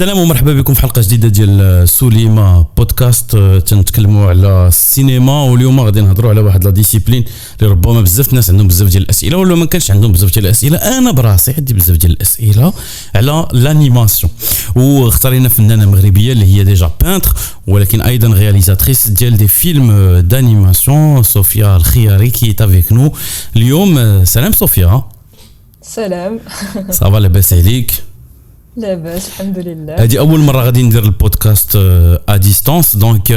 السلام ومرحبا بكم في حلقه جديده ديال سوليما بودكاست. تنتكلموا على السينما، واليوم غادي نهضروا على واحد لا ديسيبلين اللي ربما بزاف الناس عندهم بزاف ديال الاسئله، ولا ما كانش عندهم بزاف ديال الاسئله. انا براسي عندي بزاف ديال الاسئله على لانيماسيون، واختارينا فنانه مغربيه اللي هي ديجا بانتر ولكن ايضا رياليزاتريس ديال دي فيلم دانيماسيون، صوفيا الخياري كي افيك نو اليوم. سلام صوفيا. سلام. صافا لاباس عليك؟ لاباس الحمد لله. هذه اول مره غادي ندير البودكاست ا ديستانس، دونك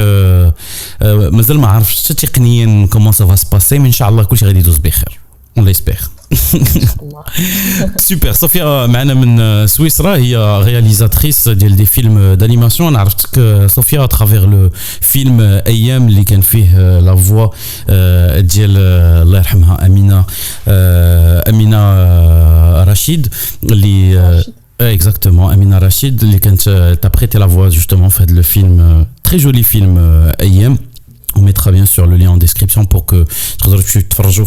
مازال ما عرفتش تقنيا كومون سا فا سباسي، مي ان شاء الله كلشي غادي يدوز بخير اون ليسبير. سوبر. صوفيا معنا من سويسرا، هي رياليزاتريس ديال دي فيلم دانيماسيون. انا عرفتك صوفيا اترافير لو فيلم ايام اللي كان فيه لا فوا ديال الله يرحمها امينه رشيد اللي exactement Amina Rachid اللي كانت t'apprêter la voix justement fait le film très joli film أيام. On mettra bien sûr le lien en description pour que تقدروا تتفرجوا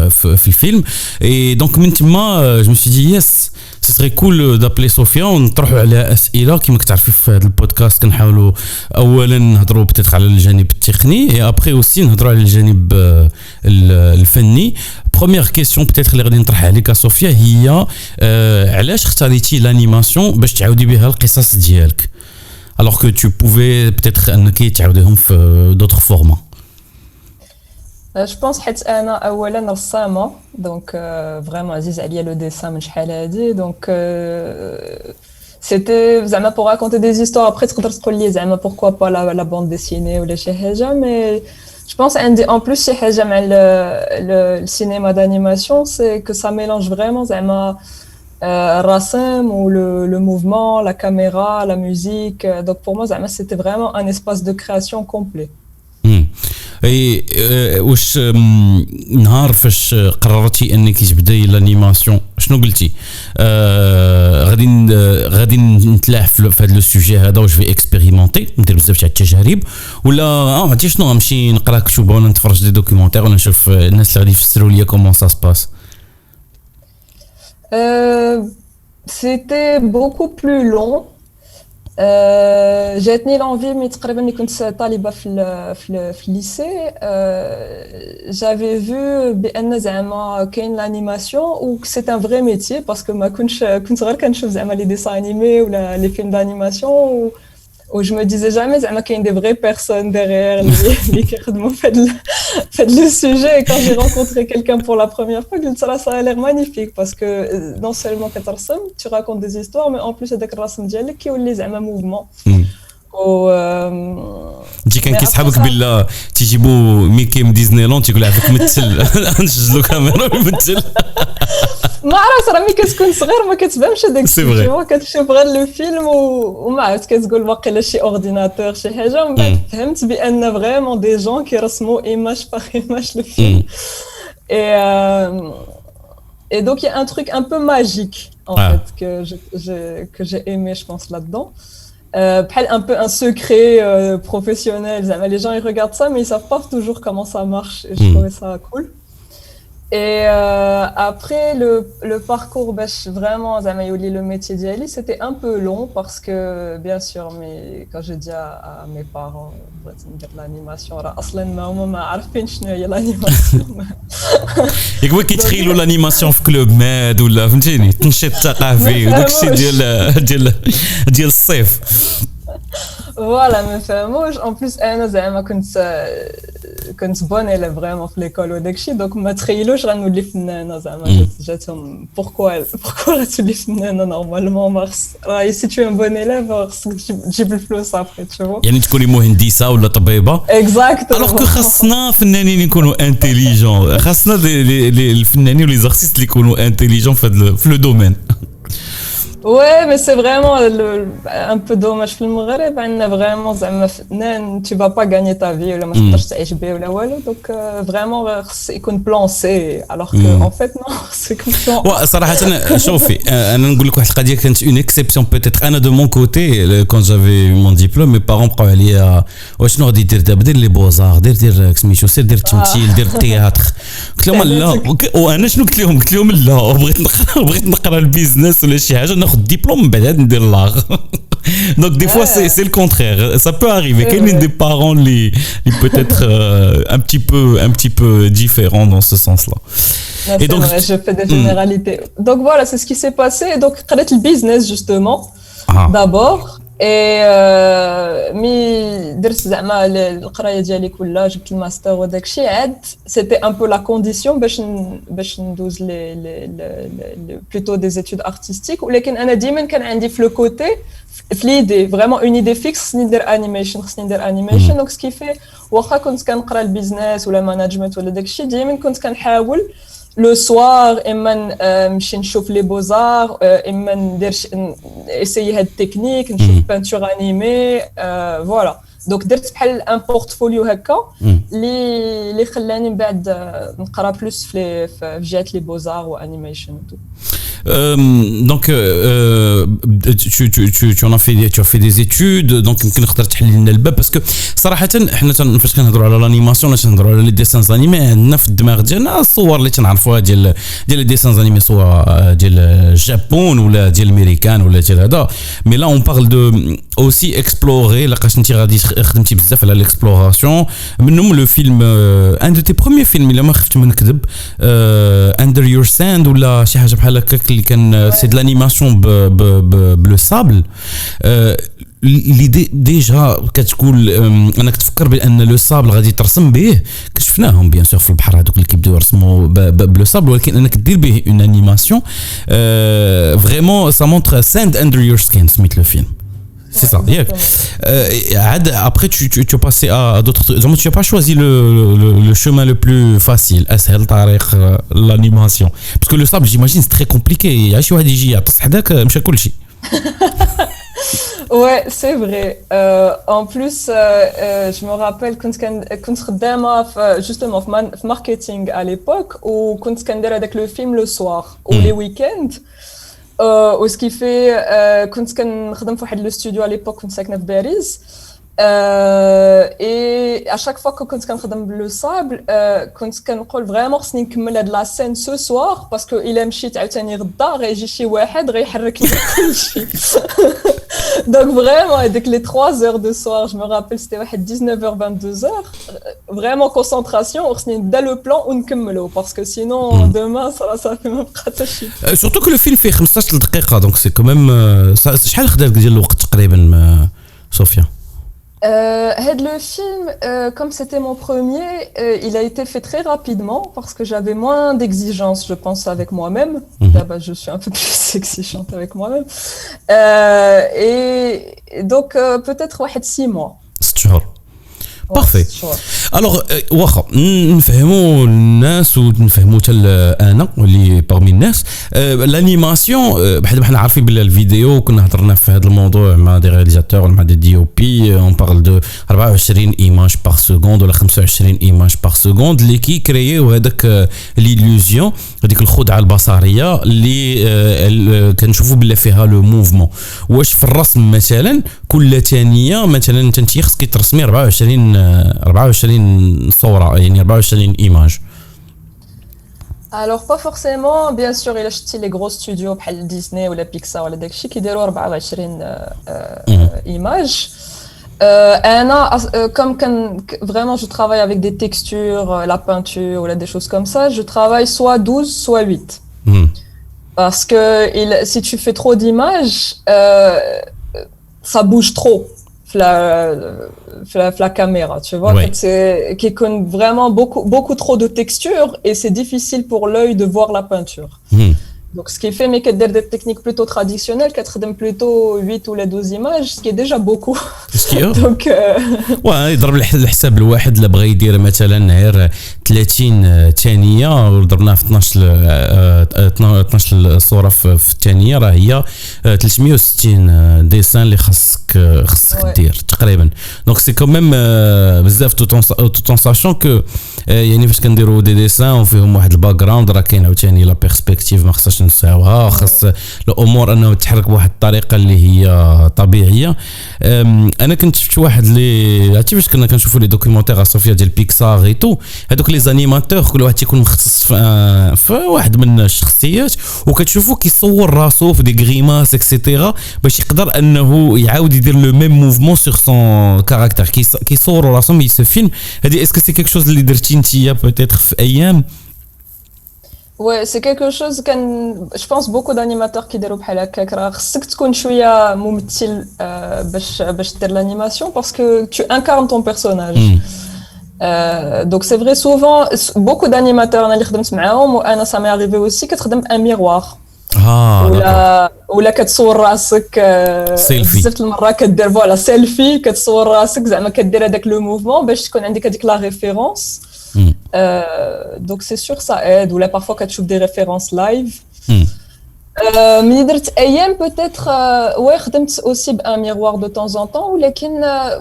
في الفيلم. Et donc من تما je me suis dit yes ce serait cool d'appeler Sofia ونطرحوا على اسئله. كما كتعرفي في هذا البودكاست كنحاولوا اولا نهضروا بتاتر على الجانب التقني et après aussi نهضروا على الجانب الفني. بروميير كيسيون بتاتر اللي غادي نطرحها عليك صوفيا هي علاش اختاريتي لانيماسيون باش تعاودي بها القصص ديالك alors que tu pouvais peut-être انك تعاوديهم في d'autres formats. Je pense حيت انا اولا رسامه دونك فريمون عزيز عليا لو ديسان من شحال هادي دونك c'était زعما pour raconter des histoires. Après تقدر تقول لي زعما pourquoi pas la bande dessinée ولا شي حاجه، mais je pense عندي en plus شي حاجه مع le cinéma d'animation, c'est que ça mélange vraiment زعما الرسم ou le mouvement, la caméra, la musique. Donc pour moi زعما c'était vraiment un espace de création complet. اي واش نهار فاش قررتي انك تبداي الانيماسيون شنو قلتي؟ غادي نتلاح في هذا السوجي هذا واش في اكسبيريمونتي ندير بزاف تاع التجارب، ولا عرفتي شنو غنمشي نقرا كتب ولا نتفرج دي دوكيومونتير ولا نشوف الناس اللي غادي يفسروا لي كومون سا سباس؟ C'était beaucoup plus long. جاتني l'envie مي تقريبا ملي كنت طالبه في الليسي. j'avais vu بان زعما كاين l'animation و c'est un vrai métier parce que ما كنت غير كنشوف زعما لي ديسان انيمي ولا لي فيلم d'animation و je me disais jamais زعما كاين des vraies personnes derrière اللي كيخدموا في هذا le sujet. Et quand j'ai rencontré quelqu'un pour la première fois, قلت ça a l'air magnifique parce que non seulement كترسم tu racontes des histoires, mais en plus هذاك الرسم ديالك كيولي زعما mouvement. و تجي كان كيسحبك بالله تيجيبوا ميكي من ديزني لاند تيقول عافاك مثل نسجلوا كاميرا ويمثل. ما عرفت راه ملي كتكون صغير ما كتفهمش هذاك الشيء، كتشوف غير لو فيلم وما عرفت كتقول باقي لا شي اورديناتور شي حاجه. من بعد فهمت بان فريمون دي جون كيرسموا ايماج باغ ايماج لو فيلم. Et donc il y a un truc un peu magique en fait que j'ai aimé je pense là-dedans. Un peu un secret professionnel. Les gens ils regardent ça mais ils savent pas toujours comment ça marche et je trouvais ça cool. Et après le parcours vraiment le métier d'Ali, c'était un peu long parce que bien sûr mais quand je dis à mes parents l'animation اصلا ما عارفين شنو هي l'animation. يقولوا كيتخيلوا l'animation في كلوب ماد ولا فهمتيني تنشيط ثقافي وداكشي ديال الصيف. فوالا ما فهموش. ان بليس انا زعما كنت بون élève vraiment في ليكول وداكشي دونك ما تخيلوش غنولي فنانه زعما جاتهم pourquoi تولي فنانه نورمالمون مارس راهي سي تو ان بون élève خصك تجيب الفلوس صافي تشوفوا يعني تكوني مهندسه ولا طبيبه اكزاكت. الوغ كو خاصنا فنانين يكونوا انتيليجون، خاصنا الفنانين ولي زارتيست اللي يكونوا انتيليجون في لو دومين. Ouais, mais c'est vraiment un peu dommage في المغرب عندنا vraiment زعما فنان tu vas pas gagner ta vie ولا ما تقدرش تعيش به ولا والو دونك vraiment خص يكون بلانسي alors que en fait non c'est comme صراحه شوفي انا نقول لك واحد القضيه كانت اون اكسبسيون بيتيتر. انا دو مون كوتي كون جافي مون ديبلوم مي بارون بقاو عليا واشنو غادي دير دابا؟ دير لي بوزار، دير سميتو سير دير التمثيل، دير التياتر. قلت لهم لا، وانا شنو قلت لهم لا بغيت نقرا البيزنس ولا شي حاجه ناخذ ديبلوم من بعد ندير لاغ. Donc des fois c'est le contraire, ça peut arriver qu'il y ait des parents les peut-être un petit peu différents dans ce sens-là. Non, et donc vrai, je fais des généralités. Donc voilà, c'est ce qui s'est passé. Donc قريت le business justement d'abord. Et مي درت زعما القرايه ديالي كلها جبت الماستر وداك الشيء عاد c'était un peu la condition باش ندوز les plutôt des études artistiques ولكن انا ديما كان عندي في لو كوتي في ليدي فريمون اون ايدي فيكس خصني ندير انيميشن دونك سكي في واخا كنت كنقرا البيزنس ولا ماناجمنت ولا داك الشيء ديما كنت كنحاول لو سوار اما نمشي نشوف لي بوزار اما ندير اسيي هاد التكنيك نشوف بانتور انيمي فوالا دونك درت بحال ان بورتفوليو هكا اللي خلاني من بعد نقرا بلوس في جهه لي بوزار وانيميشن donc tu en as fait tu as fait des études donc يمكن نقدر تحل لنا الباب باسكو صراحه حنا فاش كنهضروا على لانيماسيون ولا كنهضروا على لي ديسانز انيمي عندنا في الدماغ ديالنا الصور اللي تنعرفوها ديال لي ديسانز انيمي سواء ديال الجابون ولا ديال الامريكان ولا ديال هذا مي لا اون بارل دو اوسي اكسبلوري لقاش انت غادي خدمتي بزاف على الاكسبلوراسيون منهم لو فيلم ان دو تي بروميير فيلم الا ما خفت ما نكذب اندر يور ساند ولا شي حاجه بحال هكا اللي كان سي دو لانيماسيون بلو سابل اللي ديجا كتقول انك تفكر بان لو سابل غادي ترسم به كشفناهم بيان سور في البحر هذوك اللي كيبداو يرسموا بلو سابل ولكن انك دير به اون انيماسيون فريمون سا مونتر ساند اندر يور سكين سميت لو فيلم. C'est ça. Après, tu as passé à d'autres. Donc, tu n'as pas choisi le chemin le plus facile, l'animation. Parce que le sable, j'imagine, c'est très compliqué. Ouais, c'est vrai. En plus, je me rappelle quand justement en marketing à l'époque, où quand on avec le film le soir ou les week-ends. Ce qui fait كنت كنخدم في واحد لو ستوديو على ليبوك كنت ساكنه في باريس et à chaque fois que كنت كنخدم بلو صابل كنت كنقول فريمون خصني نكمل هاد لا سين سو سوار باسكو الا مشيت عاوتاني غدا غيجي شي واحد غيحرك لي كلشي دونك فريمون هذيك لي 3 heures de soir je me rappelle c'était واحد 19h 22h vraiment concentration خصني نبدا لو بلان ونكملو باسكو سينون demain ça fait ما بقى حتى شي surtout que le film fait 15 دقيقه donc c'est quand même شحال خدات ديال الوقت تقريبا صوفيا le film, comme c'était mon premier, il a été fait très rapidement parce que j'avais moins d'exigences, je pense, avec moi-même. Là-bas, je suis un peu plus exigeante avec moi-même. Et donc, peut-être 6 mois. 6 شهور. بارفي الوغ واخا نفهموا الناس ونفهموا حتى انا اللي باغمي الناس الانيماسيون بحال حنا عارفين بلا الفيديو كنا هضرنا في هذا الموضوع مع دي رياليزاتور ولا مع دي دي او بي اون بارل دو 24 ايماج بار سكوند ولا 25 ايماج بار سكوند اللي كي كرييو هذاك ليلوزيون هذيك الخدعه البصريه اللي كنشوفوا بلا فيها لو موفمون واش في الرسم مثلا كل ثانيه مثلا انت خصك ترسمي 24 صورة يعني 24 image. Alors pas forcément, bien sûr, il a acheté les gros studios بحال Disney ou la Pixar ولا داكشي كيديروا 24 images. أنا comme vraiment je travaille avec des textures, la peinture ou des choses comme ça, je travaille soit 12 soit 8. Parce que si tu fais trop d'images, ça bouge trop. La caméra, tu vois, ouais. C'est qui connaît vraiment beaucoup trop de textures et c'est difficile pour l'œil de voir la peinture. Donc ce qui fait mais que des techniques plutôt traditionnelles, qu'être plutôt 8 ou les 12 images, ce qui est déjà beaucoup. Donc يضرب الحساب الواحد اللي بغى يدير مثلا غير 30 ثانيه وضربناها في 12 صوره في الثانيه راه هي 360 ديسان اللي خاصك دير تقريبا. دونك سي كوميم بزاف توت ان ساشون كو يعني فاش كنديروا دي ديسان وفيهم واحد الباك جراوند راه كاين عاوتاني لا بيرسبكتيف ما خصهاش نساوها خاص الامور انه تحرك بواحد الطريقه اللي هي طبيعيه. انا كنت شفت واحد اللي عرفتي باش كنا كنشوفوا لي دوكيومونتير صوفيا ديال بيكسار اي تو هذوك لي زانيماتور كل واحد تيكون مختص في واحد من الشخصيات وكتشوفوا كيصور راسو في دي غريماس اكسيتيرا باش يقدر انه يعاود يدير le même mouvement sur son caractère كيصوروا راسهم ce film هذه est-ce que c'est quelque chose اللي درتي نتيا peut-être في ايام Ouais, c'est quelque chose que je pense beaucoup d'animateurs qui déroulent بحال هكاك راه خصك تكون شويه ممثل باش دير l'animation parce que tu incarnes ton personnage. Donc c'est vrai souvent beaucoup d'animateurs انا اللي خدمت معاهم وانا ça m'est arrivé aussi كتخدم un miroir. ولا كتصور راسك بزاف المرات كدير فوالا سيلفي كتصور راسك زعما كدير هذاك لو موفمون باش تكون عندك هذيك لا ريفيرونس. Donc c'est sûr ça aide ou là parfois quand tu trouves des références live. ملي درت ايام peut-être ouais خدمت aussi بان miroir de temps en temps ولكن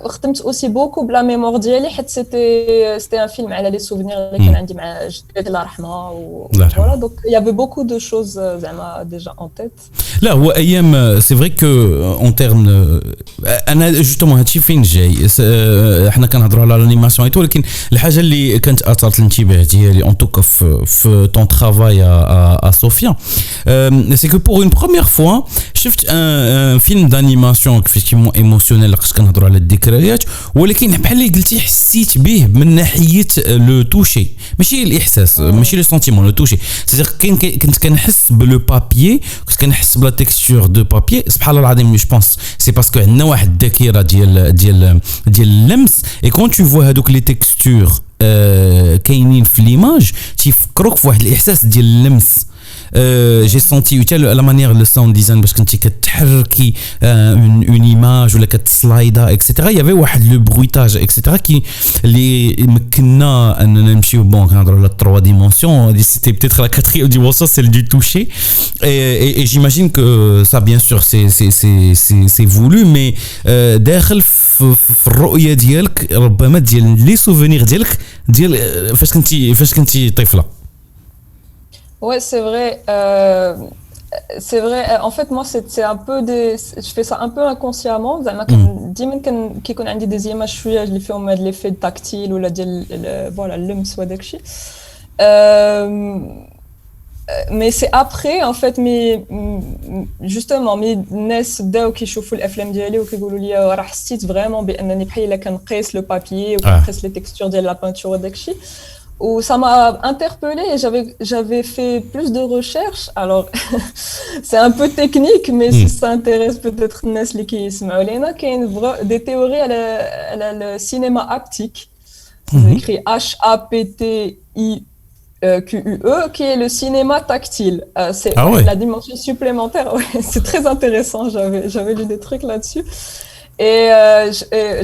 خدمت aussi beaucoup بلا ميموار ديالي حيت c'était un film على les souvenirs اللي كان عندي مع جدتي الله يرحمها voilà donc il y avait beaucoup de choses زعما déjà en tête. لا هو ايام c'est vrai que en termes انا justement هادشي فين جاي احنا كنهضروا على الانيماسيون ايتو ولكن الحاجه اللي كانت اثارت الانتباه ديالي en tout cas في ton travail à Sofia c'est que pour une première fois شفت un film d'animation effectivement émotionnel لقيت كنهضروا على الذكريات ولكن بحال اللي قلتي حسيت به من ناحيه لو توشي ماشي الاحساس ماشي لو سنتيمون لو توشي سيغ كنت كنحس بلو بابيي كنت كنحس بلا تكستور دو بابيي سبحان الله العظيم جو بونس سي باسكو عندنا واحد الذاكره ديال اللمس اي كون تو فوا هذوك لي تكستور كاينين في ليماج تيفكروك في واحد الاحساس ديال اللمس. J'ai senti la manière le sound design parce que tu تحركي une image ولا كتسلايدا etc. il y avait واحد le bruitage etc. qui اللي مكننا اننا نمشيو بون كنهضروا على 3 dimensions c'était peut-être la 4e dimension celle du toucher et j'imagine que ça bien sûr c'est voulu mais داخل في الرؤيه ديالك ربما ديال لي سوفونير ديالك ديال فاش كنتي طفله. Ouais, c'est vrai. C'est vrai. En fait, moi, c'est un peu je fais ça un peu inconsciemment. زعما ديما كيكون عندي des images شويه اللي فيهم هاد l'effet tactile ولا ديال voilà اللمس وداك الشيء. Mais c'est après en fait justement الناس بداو كيشوفوا الافلام ديالي وكيقولوا لي راه حسيت فريمون بانني بحال الا كنقيس لو بابيي وكنقيس لي تكستور ديال لا بانتور وداك الشيء. Où ça m'a interpellée et j'avais fait plus de recherches. Alors, c'est un peu technique, mais si ça intéresse peut-être les qui يسمعوا لينا, qu'il y a des théories à le cinéma haptique. C'est écrit HAPTIQUE, qui est le cinéma tactile. C'est la dimension supplémentaire. Ouais, c'est très intéressant. J'avais lu des trucs là-dessus. Et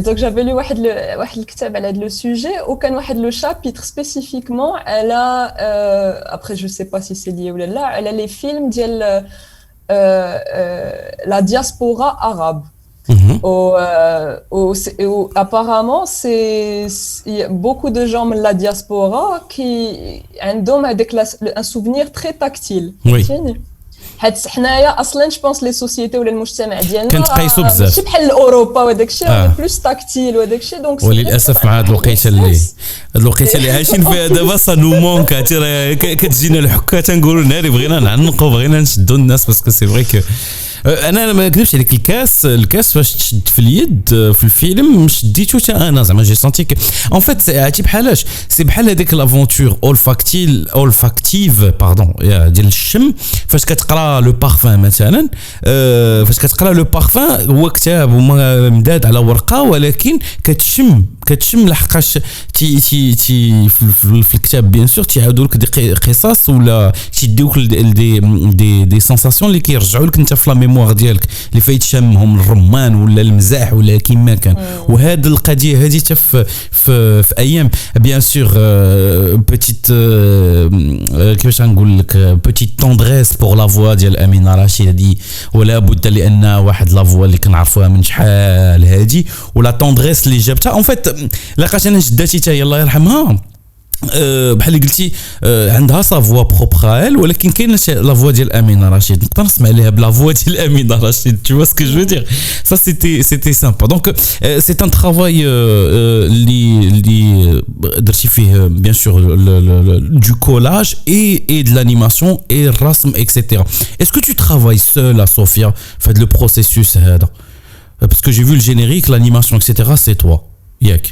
donc j'avais lu واحد الكتاب على هذا le sujet وكان واحد le chapitre spécifiquement elle a après je sais pas si c'est lié ou là elle a les films ديال la diaspora arabe. Apparemment il y a beaucoup de gens de la diaspora qui عندهم هذاك un souvenir très tactile. حيت حنايا اصلا جو بونس لي سوسيتي ولا المجتمع ديالنا كنتقيسوا بزاف ماشي بحال اوروبا وداك الشيء بلوس تاكتيل وداك الشيء دونك وللاسف مع هاد الوقيته اللي عايشين فيها دابا سا نو مونك كتجينا الحكا تنقولوا ناري بغينا نعنقوا بغينا نشدوا الناس باسكو سي فري كو انا ما نكذبش عليك الكاس فاش تشد في اليد في الفيلم شديتو حتى انا زعما جي سونتي ان فيت عرفتي بحالاش سي بحال هذيك لافونتور اولفاكتيف باردون ديال الشم فاش كتقرا لو بارفان مثلا فاش كتقرا لو بارفان هو كتاب ومداد على ورقه ولكن كتشم لحقاش تي في الكتاب بيان سور تيعاودوا لك دي قصص ولا تيديوك دي سونساسيون اللي كيرجعوا لك انت في لا ميموار ديالك اللي فايت شامهم الرمان ولا المزاح ولا كيما كان وهذه القضيه هذه حتى في ايام بيان سور بوتيت كيفاش نقول لك بوتيت توندريس بور لا فوا ديال امينه رشيد هذه ولا بد لان واحد لا فوا اللي كنعرفوها من شحال هذه ولا توندريس اللي جابتها اون فيت لقيت انا جداتي حتى هي الله يرحمها بحال اللي قلتي عندها سا فوا بروبر ولكن كاين لا فوا ديال امينه رشيد نقدر نسمع ليها بلا فوا ديال امينه رشيد tu vois ce que je veux dire ça c'était sympa donc c'est un travail اللي درتي فيه bien sûr du collage et de l'animation et الرسم etc. Est-ce que tu travailles seul à Sofia fait le processus هذا Parce que j'ai vu le générique, l'animation, etc. C'est toi. Yak.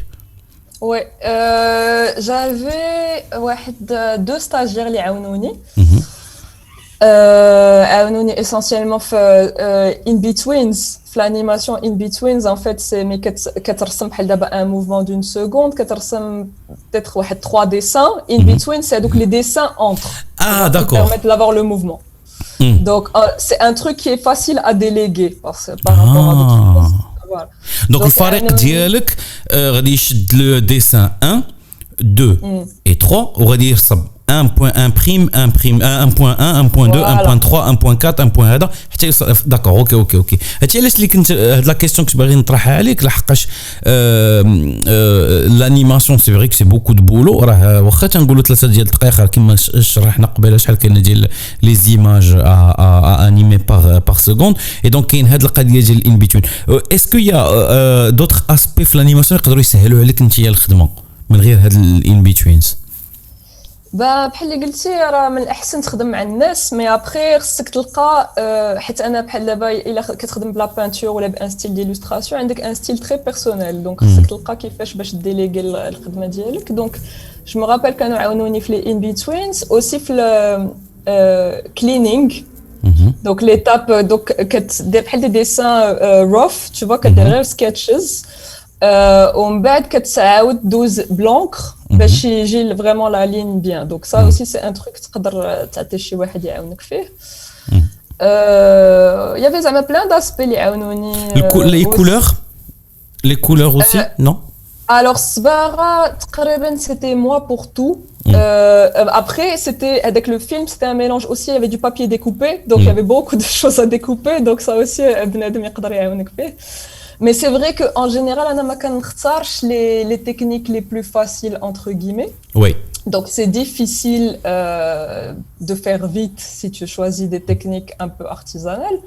Ouais, j'avais deux stagiaires اللي عاونوني. عاونوني essentiellement في in betweens, في l'animation in betweens en fait c'est mais كترسم بحال دابا un mouvement d'une seconde, كترسم peut-être واحد 3 dessins in between, c'est donc les dessins entre. Ah d'accord. Qui permettent d'avoir le mouvement. Donc c'est un truc qui est facile à déléguer par rapport à d'autres choses. Voilà. Donc الفريق ديالك غادي يشد le dessin 1 2 et 3 وغادي يرسم 1.1 prime 1 prime 1.1 1.2 1.3 1.4 1. هذا حتى داكور اوكي هادشي علاش اللي كنت هاد لا كيسيون كنت باغي نطرحها عليك لحقاش لانيماسيون سي فري كو سي بوكو دو بولو راه واخا تنقولوا 3 ديال الدقائق كما شرحنا قبيله شحال كاين ديال لي زيماج انيمي باغ سكوند اي دونك كاين هاد القضيه ديال الان بيتوين اسكو يا دوطخ اسبي في الانيماسيون يقدروا يسهلوا عليك انت الخدمه من غير هاد الان بيتوينز بحال اللي قلتي راه من الاحسن تخدم مع الناس مي ابري خصك تلقى حيت انا بحال دابا الا كتخدم بلا بانتور ولا بان ستيل ديلوستراسيون عندك ان ستيل تري بيرسونيل دونك خصك تلقى كيفاش باش ديليغي الخدمه ديالك دونك جو مو رابيل كانوا عاونوني في لي ان بيتوينز اوسي في كلينينغ دونك ليتاب دونك كدير بحال دي ديسان روف تو فوا كدير غير سكيتشز ومن بعد كتعاود دوز بلانكر باش يجي فريمون لا لين بيان دونك سا اوسي سي ان تروك تقدر تعطي شي واحد يعاونك فيه يافي زعما بلان داسبي اللي عاونوني لي كولور اوسي نو alors الصباغه تقريبا c'était moi pour tout après c'était avec le film c'était un mélange aussi il y avait du papier découpé donc il y avait beaucoup de choses à découper donc ça aussi بنادم يقدر يعاونك فيه. Mais c'est vrai qu'en général, on a les techniques les plus faciles, entre guillemets. Oui. Donc, c'est difficile de faire vite si tu choisis des techniques un peu artisanales.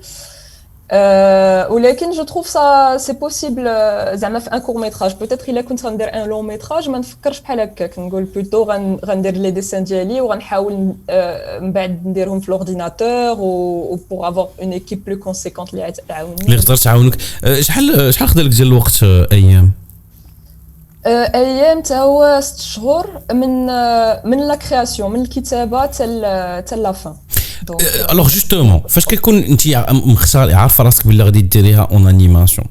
ولكن je trouve ça c'est possible زعما في un court métrage peut-être الا كنت غندير un long métrage ما نفكرش بحال هكاك نقول بلوتو غندير لي ديسان ديالي وغنحاول من بعد نديرهم في l'ordinateur و pour avoir une équipe plus conséquente اللي تعاوني اللي تقدر تعاونك شحال خدا لك ديال الوقت ايام ايام تا هو 6 شهور من لا كرياسيون من الكتابه حتى لا فان alors justement فاش كيكون انت مختار عارفه راسك بلي غادي ديريها اون انيماسيون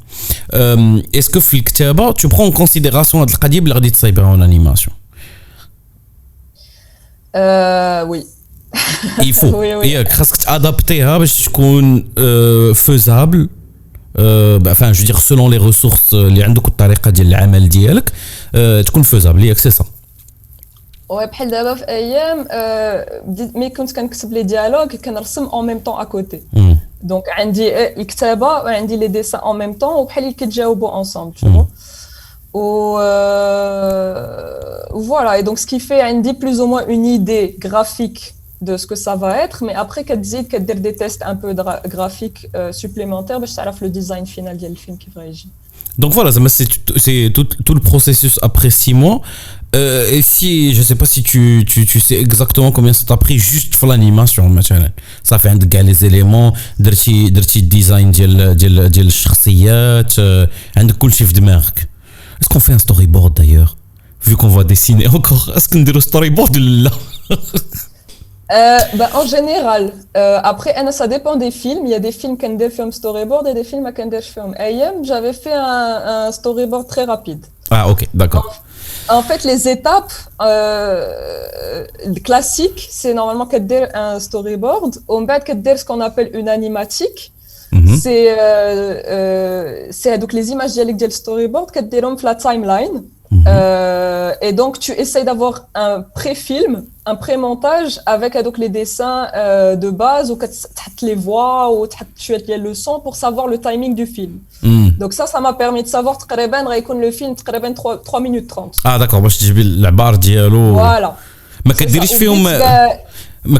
اسكو في الكتابه tu prends en considération هاد القضيه بلي غادي تصايبها اون انيماسيون وي il faut ياك خاصك تادابتيها باش تكون فيزابل enfin je veux dire selon les ressources اللي عندك والطريقه ديال العمل ديالك تكون فيزابل ياك سي صا بحال دابا في ايام مي كنت كنكتب لي ديالوج كنرسم اون ميم طون اكوتي دونك عندي الكتابه وعندي لي ديسان اون ميم طون وبحال اللي كيتجاوبوا انصامبل tu vois و voilà et donc ce qui fait عندي plus ou moins une idée graphique de ce que ça va être mais après كتزيد كدير des tests un peu graphiques supplémentaires باش تعرف le design final ديال الفيلم كيف غيجي. Donc voilà, c'est tout le processus après 6 mois. Et si, je sais pas si tu sais exactement combien ça t'a pris juste pour l'animation, مثلا. Ça fait عندك les éléments, درتي design ديال الشخصيات, عندك كل شيء في دماغك. Est-ce qu'on fait un storyboard d'ailleurs? Vu qu'on va dessiner encore, est-ce qu'on dit storyboard ou là? En général, après, ça dépend des films. Il y a des films qui ont des films storyboard et des films qui ont des films. Ayem, j'avais fait un storyboard très rapide. Ah, ok, d'accord. En fait, les étapes classiques, c'est normalement qu'elle dit un storyboard. On va dire ce qu'on appelle une animatique. C'est donc les images dialectes du storyboard qu'elle dit la timeline. Et donc tu essayes d'avoir un pré-film, un pré-montage avec donc les dessins de base ou les voix ou les leçons pour savoir le timing du film. Donc ça m'a permis de savoir تقريبا غيكون le film تقريبا 3 minutes 30. Ah d'accord, باش تجيب العبار ديالو. Voilà. ما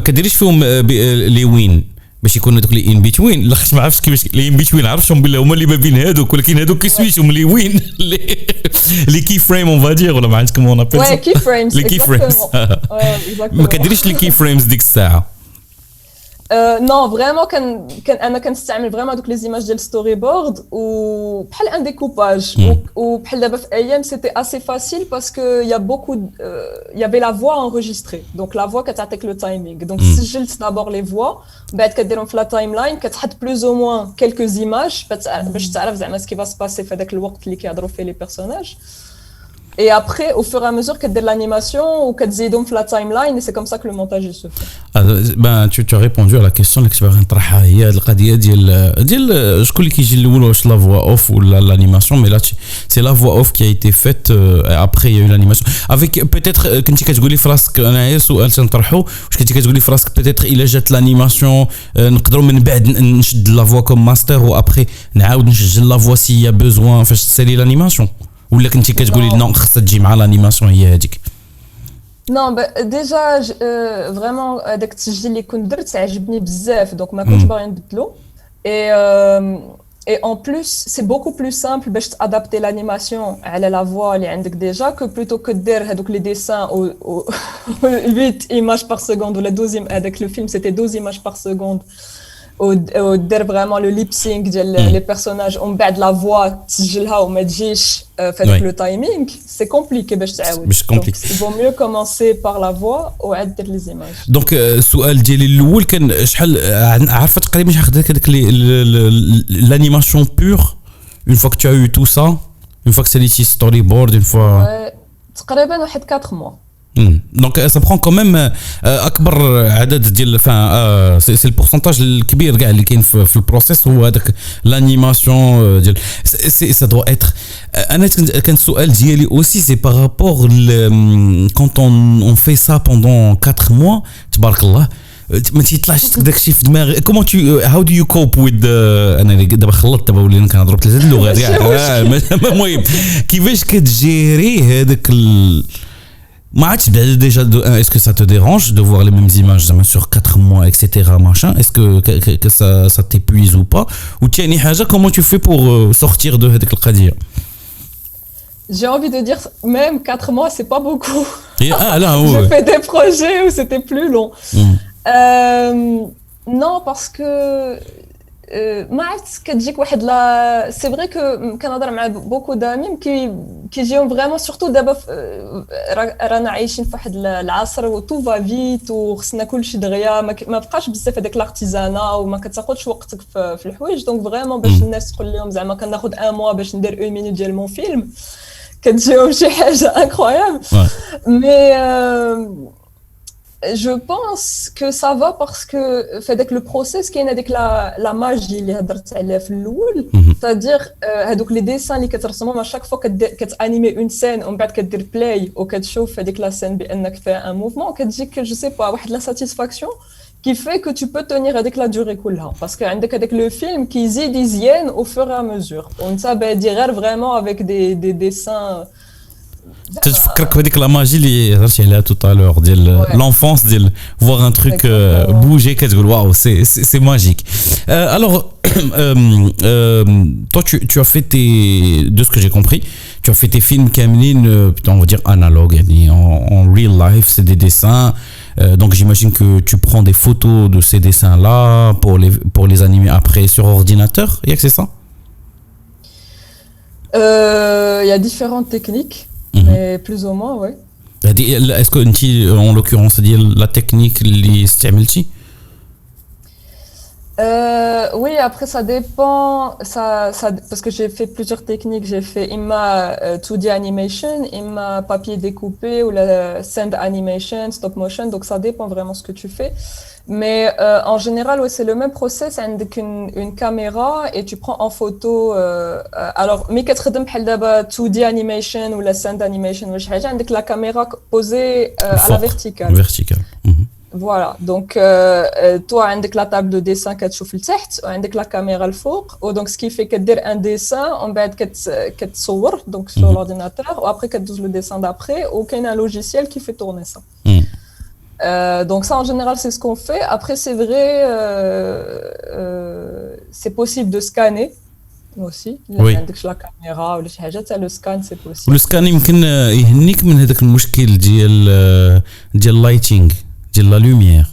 كديريش فيهم لي وين باش يكونوا دوك لي ان بيتوين لا خص ما عرفتش كيفاش لي ان بيتوين عرفتهم بالله هما اللي ما بين هذوك ولكن هذوك كيسميتهم لي وين لي كي فريم اون فادير ولا ما عندكم اون ابل وي كي فريمز لي كي فريمز ما كديريش لي كي فريمز ديك الساعه Non, vraiment, أنا كنستعمل vraiment donc les images ديال storyboard وبحال un découpage. وبحال دابا في أيام c'était assez facile parce que il y avait la voix enregistrée. Donc la voix كتعطيك le timing. Donc سجلت d'abord les voix, بعد كديرهم في la timeline, كتحط plus ou moins quelques images باش تعرف زعما ce qui va se passer في هذاك الوقت اللي كيهضروا فيه les personnages. Et après, au fur et à mesure qu'il y a de l'animation ou qu'il y a de la timeline, et c'est comme ça que le montage il se fait. Tu as répondu à la question que je vais نطرحها هي القضية ديال شكون اللي كيجي الاول واش la voix off ou l'animation, mais là c'est la voix off qui a été faite après il y a eu l'animation avec peut-être كنتي كتقولي في راسك انايا سؤال تنطرحو واش كنتي كتقولي في راسك peut-être الا جات l'animation نقدروا من بعد نشد la voix comme master و après نعاود نسجل la voix s'il y a besoin فاش تسالي l'animation ولا كنتي كتقولي نو خصها تجي مع l'animation هي هذيك. Non, déjà, vraiment, داك التسجيل اللي كنت درت عجبني بزاف, donc ما كنتش باغي نبدلو. Et en plus, c'est beaucoup plus simple باش t'adapter l'animation على la voix اللي عندك déjà que plutôt que دير هذوك les dessins au 8 images par seconde ou la 12 avec le film c'était 12 images par seconde. ودير vraiment le lip sync ديال les personnages ومن بعد la voix تسجلها وما تجيش في هذاك le timing, c'est compliqué باش تعاود. Donc il vaut mieux commencer par la voix وعاد دير les images. Donc السؤال ديالي الاول كان شحال عارفه تقريبا شحال خدات هذاك l'animation pure une fois que tu as eu tout ça, une fois que c'est les storyboard, une fois تقريبا واحد 4 mois. Donc ça prend quand même اكبر عدد ديال سي البورسونتاج الكبير كاع اللي كاين في البروسيس هو هذاك l'animation ديال ça doit être. انا كان السؤال ديالي aussi c'est par rapport quand on fait ça pendant 4 mois تبارك الله ما تيطلعش داكشي في دماغي. comment tu how do you cope with انا دابا خلطت دابا ولينا كنهضروا 3 اللغات كاع المهم كيفاش كتجيري هذاك Match, déjà, est-ce que ça te dérange de voir les mêmes images sur 4 mois, etc. machin? Est-ce que ça t'épuise ou pas? Ou tiens, comment tu fais pour sortir de cette qadia? J'ai envie de dire, même 4 mois, c'est pas beaucoup. Là, j'ai fait des projets où c'était plus long. Non, parce que ما عرفت كتجيك واحد لا سي فري كو كنهضر مع بوكو دامي كيجيهم فريمون سورتو دابا رانا عايشين في واحد العصر و تو فا فيت وخصنا كلشي دغيا ما بقاش بزاف هذاك الارتيزانا وما كتاخذش وقتك في الحوايج. دونك فريمون باش الناس تقول لهم زعما كناخذ 1 موا باش ندير 1 مينوت ديال مون فيلم كتجيهم شي حاجه انكرويابل. مي je pense que ça va parce que avec le process كاين هذيك la magie اللي هضرت عليها في الاول, c'est-à-dire هذوك les dessins اللي كترسمهم à chaque fois كتانيمي une scène ومن بعد كدير play وكتشوف هذيك la scène بانك فيها un mouvement كتجيك je sais pas واحد la satisfaction qui fait que tu peux tenir avec la durée كلها parce que عندك هذاك le film كيزيد يزيان au fur et à mesure وانت بادي غير vraiment avec des dessins. تفكرك بهذيك لا ماجي اللي هضرتي عليها tout à l'heure ديال l'enfance ديال voir un truc bouger كتقول واو c'est magique. Alors toi tu as fait de ce que j'ai compris tu as fait tes films كاملين on va dire analogue يعني en real life c'est des dessins. Donc j'imagine que tu prends des photos de ces dessins là pour les animer après sur ordinateur, c'est ça? Il y a différentes techniques. Mais plus ou moins, ouais. Est-ce que en l'occurrence la technique اللي استعملتي? Oui, après ça dépend ça parce que j'ai fait plusieurs techniques, j'ai fait imma 2D animation, imma papier découpé ou la sand animation, stop motion, donc ça dépend vraiment ce que tu fais. Mais en général, ouais, c'est le même process avec une caméra et tu prends en photo. Alors, mais كتخدم بحال دابا 2D animation ou la sand animation ou شي حاجة عندك la caméra posée à la verticale. Verticale. Voilà, donc toi عندك la table de dessin كتشوف لتحت وعندك la caméra الفوق و donc ce qui fait كدير un dessin ومن بعد كتصور donc sur l'ordinateur ou après كتدوز le dessin d'après ou كاين un logiciel qui fait tourner ça. Donc ça en général c'est ce qu'on fait. Après c'est vrai c'est possible de scanner aussi. Oui. عندك la caméra ولا شي حاجه تاع le scan c'est possible. والسكان يمكن يهنيك من هذاك المشكل ديال اللايتينغ ديال لا لوميير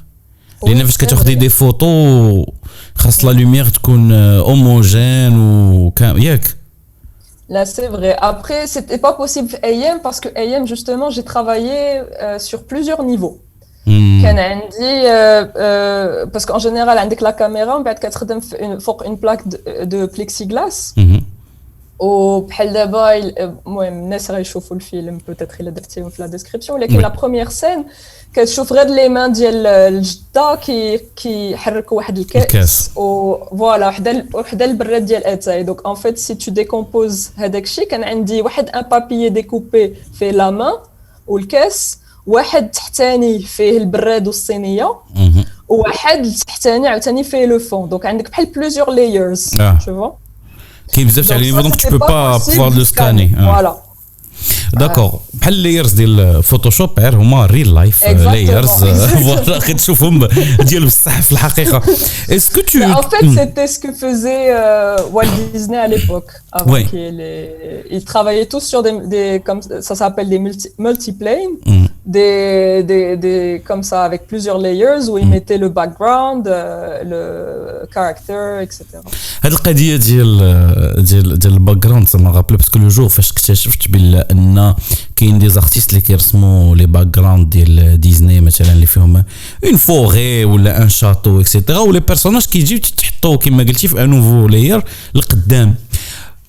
لان فاش كتاخدي دي فوتو خاص لا لوميير تكون هوموجين ياك. Là, c'est vrai. Après, c'était pas possible AM parce que AM, justement, j'ai travaillé sur plusieurs niveaux. كان عندي parce qu'en général عندك la caméra ومن بعد كتخدم فوق une plaque de plexiglas. وبحال دابا المهم الناس غيشوفوا الفيلم بوتيتر الا درتيهم في لا ديسكريبسيون ولكن لا بروميير سين كتشوف غير لي مان ديال الجده كيحركوا واحد الكاس وفوالا وحده البراد ديال اتاي دونك ان فيت سي تو ديكومبوز هذاك الشيء كان عندي واحد ان بابيي ديكوبي فيه لا مان والكاس واحد تحتاني فيه البراد والصينيه وواحد تحتاني عاوتاني فيه لو فون دونك عندك بحال بليزيور لايرز tu vois. كاين بزاف تاع لي دونك tu peux pas pouvoir le scanner. Voilà. داكور بحال اللايرز ديال فوتوشوب غير هما ريل لايف لايرز فوالا كتشوفهم ديال بصح في الحقيقه. اسكو تو en fait c'était ce que faisait Walt Disney à l'époque avant ils travaillaient tous sur des comme ça s'appelle des multiplanes des comme ça avec plusieurs layers où ils mettaient le background le character etc. هاد القضيه ديال الباك جراوند سما رابل باسكو لو جور فاش اكتشفت بان كاين دي زارتيست اللي كيرسموا لي باك جراوند ديال ديزني مثلا اللي فيهم اون فوغي ولا ان شاتو اكسيتيرا ولي بيرسوناج كيجيو تحطوا كما قلتي في ان نوفو لاير لقدام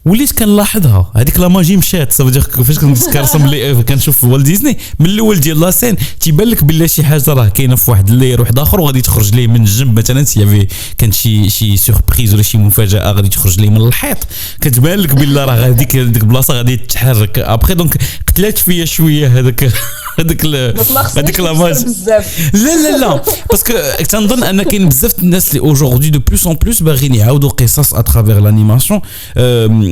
وليت كنلاحظها هذيك لا ماجي مشات صافي فاش كنرسم لي كنشوف والت ديزني من الاول ديال لا سين تيبان لك بلا شي حاجه راه كاينه في واحد اللاير واحد اخر وغادي تخرج ليه من الجنب مثلا سي كانت شي سوربريز ولا شي مفاجاه غادي تخرج ليه من الحيط كتبان لك بلا راه ديك البلاصه غادي تتحرك ابخي دونك قتلات فيا شويه هذاك لا ماجي لا باسكو تنظن ان كاين بزاف الناس اللي اوجوردي دو بلوس ان بلوس باغيين يعاودوا قصص اترافير لانيماسيون.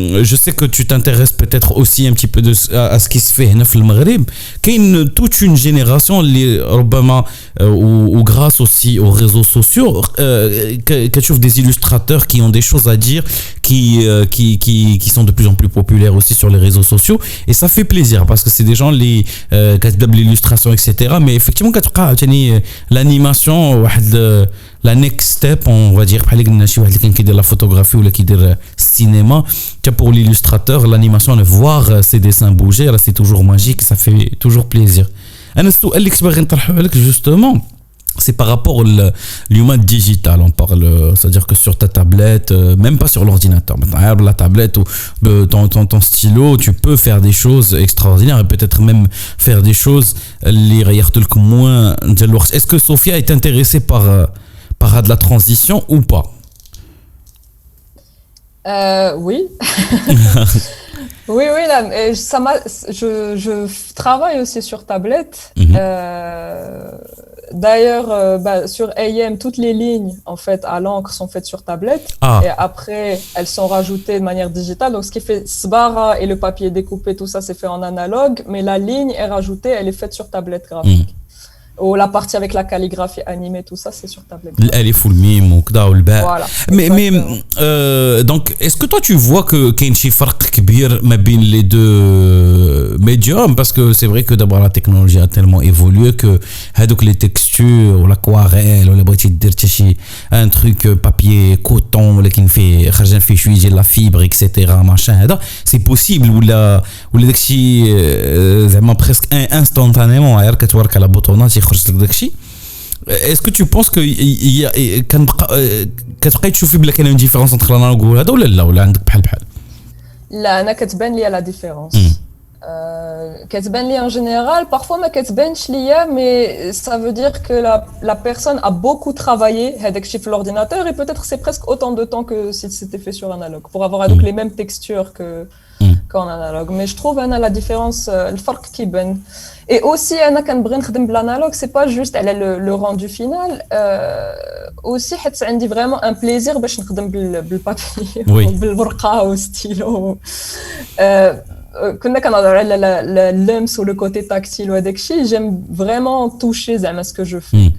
Je sais que tu t'intéresses peut-être aussi un petit peu à ce qui se fait هنا في المغرب. كاين toute une génération اللي ربما ou grâce aussi aux réseaux sociaux كتشوف des illustrateurs qui ont des choses à dire qui sont de plus en plus populaires aussi sur les réseaux sociaux et ça fait plaisir parce que c'est des gens اللي كتبدا بالillustration etc. mais effectivement كتبقى عاوتاني l'animation واحد la next step on va dire بحال قلنا شي واحد اللي كان كيدير لا فوتوغرافي ولا كيدير السينما pour l'illustrateur l'animation de voir ces dessins bouger là c'est toujours magique ça fait toujours plaisir. انا السؤال اللي كنت باغي نطرحه عليك justement c'est par rapport au l'humain digital on parle c'est-à-dire que sur ta tablette même pas sur l'ordinateur maintenant la tablette ou ton stylo tu peux faire des choses extraordinaires et peut-être même faire des choses اللي غيرت لك moins ديال الوقت. Est-ce que Sophia est intéressée par de la transition ou pas? Oui. oui, là, je travaille aussi sur tablette. D'ailleurs, sur AM, toutes les lignes en fait à l'encre sont faites sur tablette et après elles sont rajoutées de manière digitale. Donc ce qui fait Sbara et le papier découpé, tout ça c'est fait en analogue, mais la ligne est rajoutée, elle est faite sur tablette graphique. Ou la partie avec la calligraphie animée, tout ça, c'est sur tablette. الالف والميم وكذا والباء. Voilà. Mais donc, est-ce que toi tu vois que كاين شي فرق كبير ما بين les deux médiums parce que c'est vrai que d'abord la technologie a tellement évolué que هذوك les textures ou l'aquarelle ولا بغيتي دير حتى شي un truc papier coton ولكن فيه خرجان فيه شويه ديال لا فيبر etc. machin هذا c'est possible ولا داكشي زعما presque instantanément غير كتورك على بوطونات يخرج لك داكشي. Est-ce que tu penses que كتبقاي تشوفي بلا كاين ديفيرونس انت الانالوغ هذا ولا عندك بحال لا انا كتبان لي لا ديفيرونس كتبان لي en général parfois ما كتبانش ليا mais ça veut dire que la personne a beaucoup travaillé هذاك الشيء في l'ordinateur et peut-être c'est presque autant de temps que si c'était fait sur analogue pour avoir donc les mêmes textures qu'en analogue mais je trouve la différence الفرق كيبان. Et aussi, أنا كنبغي نخدم بالانالوج c'est pas juste le rendu final aussi حيت عندي vraiment un plaisir باش نخدم بالبابي بالورقة والستيلو. كنا كنهضروا على اللمس و le côté tactile وهداك الشيء j'aime vraiment toucher زعما ce que je fais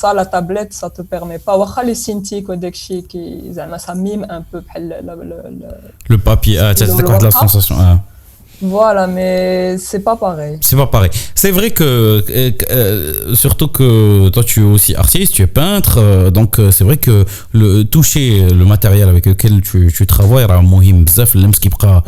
ça la tablette ça te permet pas واخا لي سينتيك وداك الشيء كي زعما ça mime un peu بحال le papier تعطيك واحد la sensation Voilà, mais c'est pas pareil. C'est pas pareil. C'est vrai que, surtout que toi tu es aussi artiste, tu es peintre, donc c'est vrai que toucher le matériel avec lequel tu travailles راه مهم بزاف اللمس كيبقى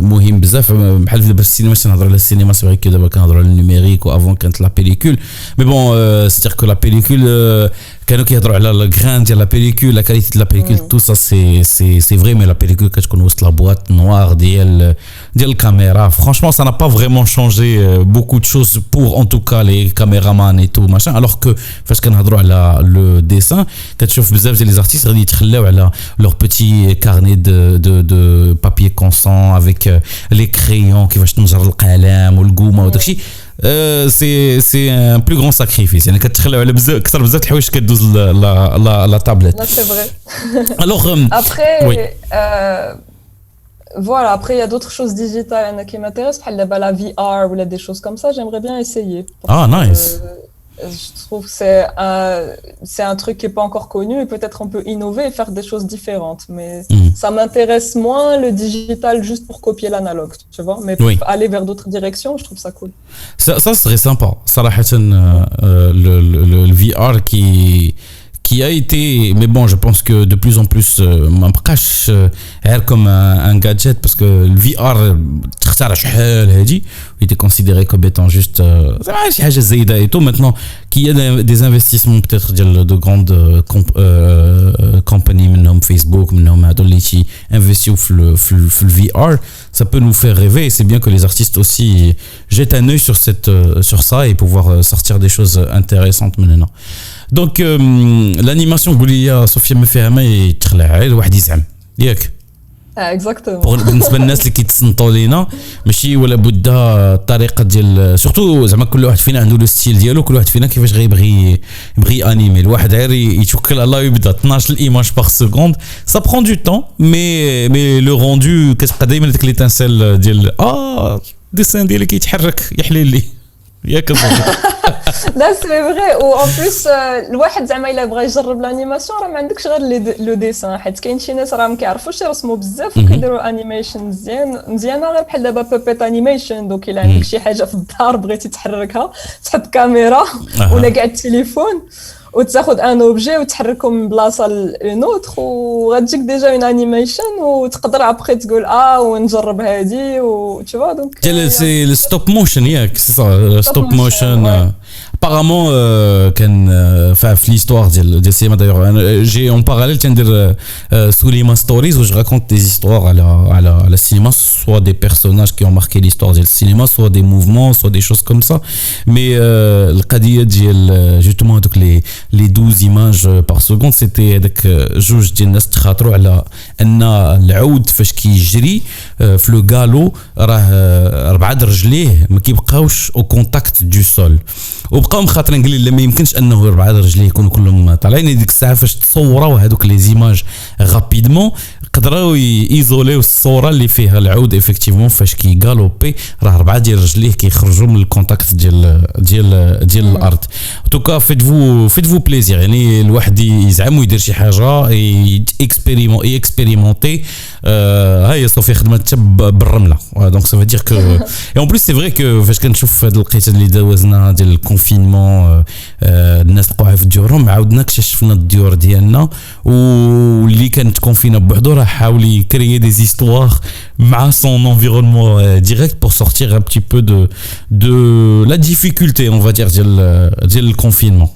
مهم بزاف بحال دابا السينما نهضر على السينما سي فري كو دابا كنهضروا على النيميريك وافون كانت لا بيليكول مي بون سيتير كو لا بيليكول كانوا كيهضروا على الغران ديال لا بيليكول لا كاليتي دو لا بيليكول تو سا سي فري مي لا بيليكول كتكون وسط لا بواط نوار ديال الكاميرا franchement ça n'a pas vraiment changé beaucoup de choses pour en tout cas les caméramans et tout machin alors que فاش كنهضروا على le dessin كتشوف بزاف ديال les artistes غادي يتخلاو على leur petit carnet de papier constant avec les crayons كيفاش تنجر القلم والقومه وداكشي c'est un plus grand sacrifice يعني كتخلاو على بزاف اكثر بزاف الحوايج كدوز لا تابلت. Là, c'est vrai. Alors après oui. Voilà, après il y a d'autres choses digitales qui m'intéressent, par exemple la VR ou des choses comme ça, j'aimerais bien essayer. Ah nice. Je trouve que c'est un truc qui est pas encore connu et peut-être on peut innover et faire des choses différentes, mais ça m'intéresse moins le digital juste pour copier l'analogue, tu vois, mais oui. aller vers d'autres directions, je trouve ça cool. Ça serait sympa. صراحة le VR qui a été, mais bon, je pense que de plus en plus, ما بقاش comme un gadget parce que le VR تختار شحال هادي il était considéré comme étant juste شي حاجة زايدة et tout maintenant qu'il y a des investissements peut-être de grandes compagnies منهم Facebook منهم هادو اللي investissent في le VR ça peut nous faire rêver et c'est bien que les artistes aussi jettent un œil sur ça et pouvoir sortir des choses intéressantes maintenant. Donc l'animation قولي يا صوفيا ما فيها ما يتخلع غير واحد يزعم ياك exactement بالنسبه للناس اللي كيتصنتوا لينا ماشي ولا بد الطريقه ديال سورتو زعما كل واحد فينا عنده لو ستيل ديالو كل واحد فينا كيفاش غيبغي انيمي الواحد غير يتوكل على الله ويبدا 12 ايماج باغ سكوند ça prend du temps mais le rendu كتبقى دائما ديك ليتانسيل ديال الديسان ديالي كيتحرك يا حليلي ياك لا سي فري و ان بليس الواحد زعما الا بغى يجرب الانيماسيون راه ما عندكش غير لو ديسان حيت كاين شي ناس راه ما كيعرفوش يرسموا بزاف وكيديروا انيميشن مزيانه غير بحال دابا بوبيت انيميشن دوك الا عندك شي حاجه في الدار بغيتي تحركها تحط كاميرا ولا كاع التليفون وتاخذ ان اوبجي وتحركهم من بلاصه لون اوتر وغتجيك ديجا اون انيميشن وتقدر ابخي تقول ونجرب هادي و tu vois donc ديال سي الستوب موشن ياك سي صا ستوب موشن apparemment في l'histoire ديال السينما d'ailleurs j'ai en parallèle تندير سوليما ستوريز où je raconte des histoires على le cinéma soit des personnages qui ont marqué l'histoire ديال السينما soit des mouvements soit des choses comme ça mais القضيه ديال justement هذوك les 12 images par seconde c'était هذاك جوج ديال الناس تخاطروا على ان العود فاش كيجري في لو غالو راه 4 رجليه ما كيبقاوش او كونتاكت دو سول وبقاو مخاطرين قال لي ما يمكنش انه 4 رجليه يكونوا كلهم طالعين ديك الساعه فاش تصوروا هذوك لي زيماج غابيدمون قدروا يزوليو الصوره اللي فيها العود افكتيفمون فاش كيغالوبي راه 4 ديال رجليه كيخرجوا من الكونتاكت ديال الارض توكا فيتفو بليزير يعني الواحد يزعم ويدير شي حاجه اكسبيريمونتي هاي صافي خدمت بالرمله دونك سا فادير كو اي اون بليس سي فري كو فاش كنشوف هاد الوقيته اللي دوزنا ديال الكونفينمون الناس بقاو في ديورهم عاودنا اكتشفنا الديور ديالنا واللي كانت كونفينا بوحدو راه حاول يكريي دي زيستوار مع son environnement direct pour sortir un petit peu de la difficulté on va dire ديال الكونفينمون.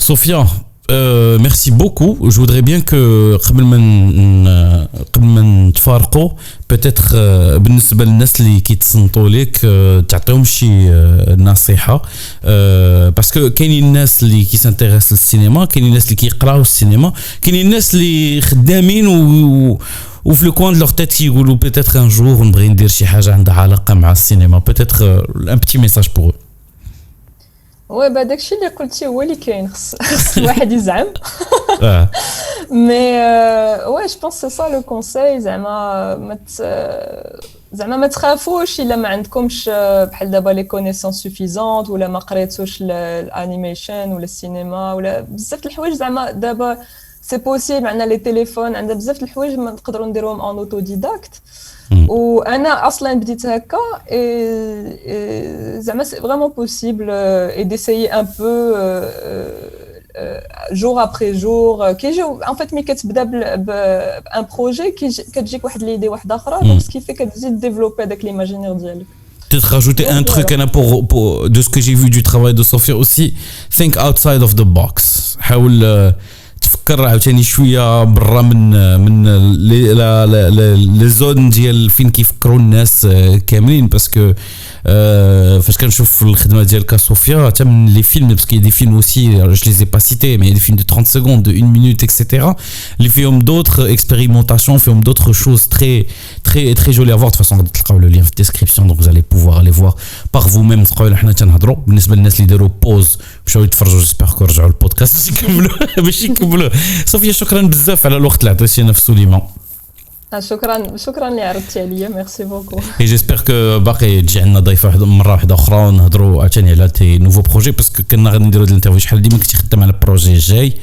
Sophia, merci beaucoup. Je voudrais bien que قبل ما نتفارقوا peut-être بالنسبه للناس اللي كيتصنتوا لك تعطيهم شي نصيحه باسكو كاينين الناس اللي كيسانتيريس للسينما كاينين الناس اللي كيقراو السينما كاينين الناس اللي خدامين وفي لو كوان دو لور تيت كيقولوا peut-être un jour نبغي ندير شي حاجه عندها علاقه مع السينما peut-être un petit message pour eux. وي داكشي اللي قلتي هو اللي كاين خص الواحد يزعم مي وي جو بونس سي سا لو كونساي زعما ما تخافوش الا ما عندكمش بحال دابا لي كونيسونس سوفيزونت ولا ما قريتوش الانيميشن ولا السينما ولا بزاف د الحوايج زعما دابا سي بوسيبل عندنا لي تليفون عندنا بزاف د الحوايج ما نقدروا نديروهم ان اوتوديداكت وانا اصلا بديت هكا زعما سي فريمون بوسيبل اي ديسايي ان بو جور ابري جور كيجيو ان فيت ملي كتبدا بان بروجي كتجيك واحد ليدي واحده اخرى دونك كيفي كتزيد ديفلوبي داك ليماجينير ديالك. Peut-être rajouter un truc de ce que j'ai vu du travail de Sofia aussi, think outside of the box. حاول تفكر عاوتاني شويه برا من لي زون ديال فين كيفكروا الناس كاملين باسكو فاش كنشوف الخدمه ديال كاسوفيا حتى من لي فيلم باسكو دي فيلم اوسي جو لي زي با سيتي مي دي فيلم de 30 secondes de 1 minute etc اللي فيهم d'autres expérimentations فيهم d'autres choses très très très jolies à voir de toute façon تلقاو le lien في description donc vous allez pouvoir aller voir par vous-même تلقاو حنا تنهضروا بالنسبه للناس اللي داروا بوز مشاو يتفرجوا جيسبر كو رجعوا البودكاست باش يكملوا صوفيا شكرا بزاف على الوقت اللي عطيتينا في سوليمان. شكرا اللي عرضتي عليا ميرسي بوكو اي جيسبر كو باقي تجي عندنا ضيفه واحده مره واحده اخرى ونهضروا عاوتاني على تي نوفو بروجي باسكو كنا غادي نديروا هاد الانترفيو شحال ديما كنتي خدام على البروجي الجاي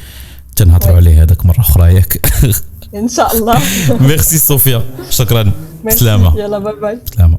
تنهضروا عليه هذاك مره اخرى ياك ان شاء الله. ميرسي صوفيا شكرا. سلامه. يلا باي باي. سلامه.